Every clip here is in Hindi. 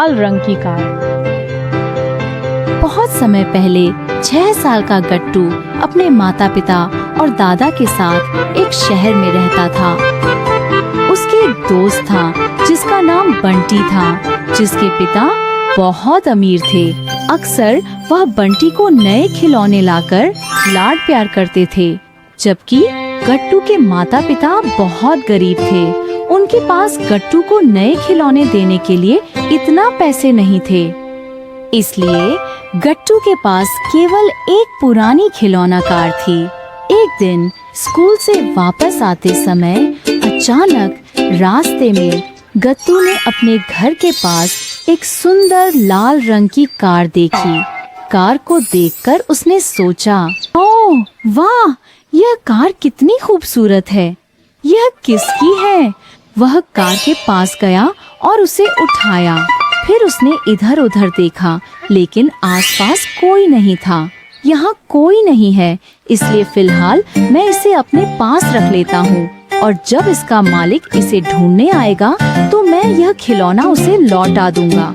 लाल रंग की कार। बहुत समय पहले 6 साल का गट्टू अपने माता पिता और दादा के साथ एक शहर में रहता था। उसके एक दोस्त था जिसका नाम बंटी था, जिसके पिता बहुत अमीर थे। अक्सर वह बंटी को नए खिलौने लाकर लाड प्यार करते थे, जबकि गट्टू के माता पिता बहुत गरीब थे। उनके पास गट्टू को नए खिलौने देने के लिए इतना पैसे नहीं थे, इसलिए गट्टू के पास केवल एक पुरानी खिलौना कार थी। एक दिन स्कूल से वापस आते समय अचानक रास्ते में गट्टू ने अपने घर के पास एक सुंदर लाल रंग की कार देखी। कार को देखकर उसने सोचा, ओह वाह, यह कार कितनी खूबसूरत है, यह किसकी है? वह कार के पास गया और उसे उठाया। फिर उसने इधर उधर देखा, लेकिन आसपास कोई नहीं था। यहाँ कोई नहीं है, इसलिए फिलहाल मैं इसे अपने पास रख लेता हूँ, और जब इसका मालिक इसे ढूंढने आएगा तो मैं यह खिलौना उसे लौटा दूंगा।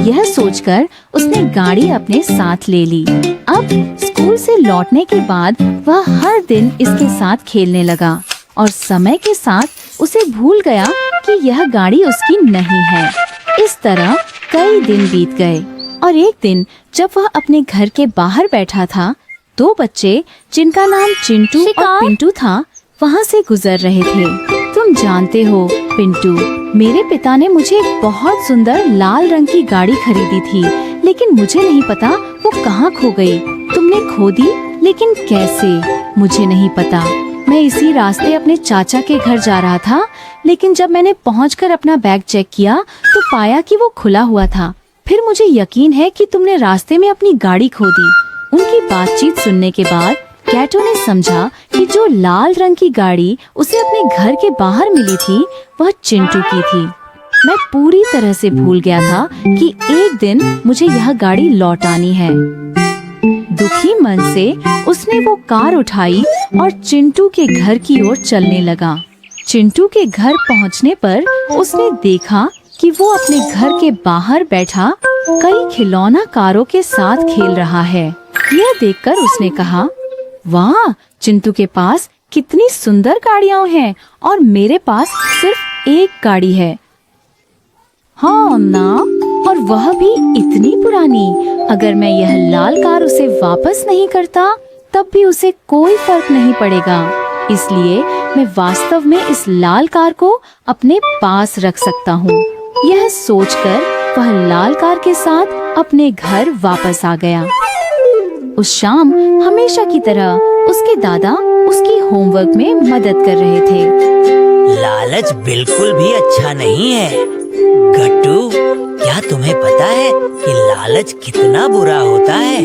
यह सोचकर उसने गाड़ी अपने साथ ले ली। अब स्कूल से लौटने के बाद वह हर दिन इसके साथ खेलने लगा, और समय के साथ उसे भूल गया कि यह गाड़ी उसकी नहीं है। इस तरह कई दिन बीत गए, और एक दिन जब वह अपने घर के बाहर बैठा था, 2 बच्चे जिनका नाम चिंटू और पिंटू था वहाँ से गुजर रहे थे। तुम जानते हो पिंटू, मेरे पिता ने मुझे एक बहुत सुंदर लाल रंग की गाड़ी खरीदी थी, लेकिन मुझे नहीं पता वो कहाँ खो गई। तुमने खो दी, लेकिन कैसे मुझे नहीं पता। मैं इसी रास्ते अपने चाचा के घर जा रहा था, लेकिन जब मैंने पहुंचकर अपना बैग चेक किया तो पाया कि वो खुला हुआ था। फिर मुझे यकीन है कि तुमने रास्ते में अपनी गाड़ी खो दी। उनकी बातचीत सुनने के बाद कैटो ने समझा कि जो लाल रंग की गाड़ी उसे अपने घर के बाहर मिली थी वह चिंटू की थी। मैं पूरी तरह से भूल गया था कि एक दिन मुझे यह गाड़ी लौटानी है। दुखी मन से उसने वो कार उठाई और चिंटू के घर की ओर चलने लगा। चिंटू के घर पहुंचने पर उसने देखा कि वो अपने घर के बाहर बैठा कई खिलौना कारों के साथ खेल रहा है। यह देखकर उसने कहा, वाह, चिंटू के पास कितनी सुंदर गाड़ियां हैं और मेरे पास सिर्फ एक गाड़ी है। हाँ ना, और वह भी इतनी पुरानी। अगर मैं यह लाल कार उसे वापस नहीं करता तब भी उसे कोई फर्क नहीं पड़ेगा, इसलिए मैं वास्तव में इस लाल कार को अपने पास रख सकता हूँ। यह सोचकर वह लाल कार के साथ अपने घर वापस आ गया। उस शाम हमेशा की तरह उसके दादा उसकी होमवर्क में मदद कर रहे थे। लालच बिल्कुल भी अच्छा नहीं है गट्टू, क्या तुम्हें पता है कि लालच कितना बुरा होता है?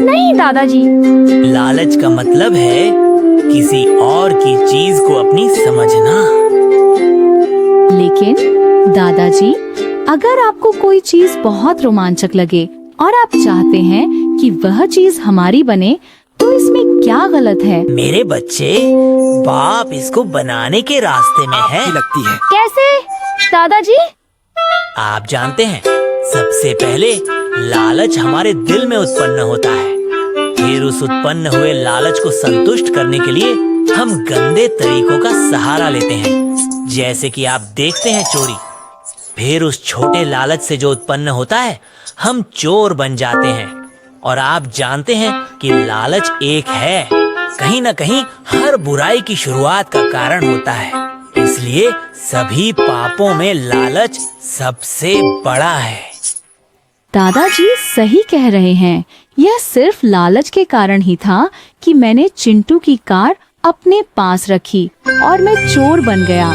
नहीं दादाजी। लालच का मतलब है किसी और की चीज को अपनी समझना। लेकिन दादाजी, अगर आपको कोई चीज बहुत रोमांचक लगे और आप चाहते हैं कि वह चीज हमारी बने, तो इसमें क्या गलत है? मेरे बच्चे, बाप इसको बनाने के रास्ते में है। लगती है। कैसे दादाजी? आप जानते हैं, सबसे पहले लालच हमारे दिल में उत्पन्न होता है। फिर उस उत्पन्न हुए लालच को संतुष्ट करने के लिए हम गंदे तरीकों का सहारा लेते हैं, जैसे कि आप देखते हैं चोरी। फिर उस छोटे लालच से जो उत्पन्न होता है, हम चोर बन जाते हैं। और आप जानते हैं कि लालच एक है, कहीं न कहीं हर बुराई की शुरुआत का कारण होता है। इसलिए सभी पापों में लालच सबसे बड़ा है। दादाजी सही कह रहे हैं। यह सिर्फ लालच के कारण ही था कि मैंने चिंटू की कार अपने पास रखी और मैं चोर बन गया।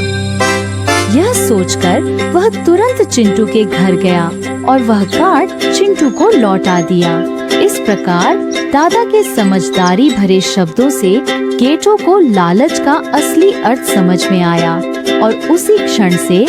यह सोचकर वह तुरंत चिंटू के घर गया और वह कार चिंटू को लौटा दिया। इस प्रकार दादा के समझदारी भरे शब्दों से केटो को लालच का असली अर्थ समझ में आया, और उसी क्षण से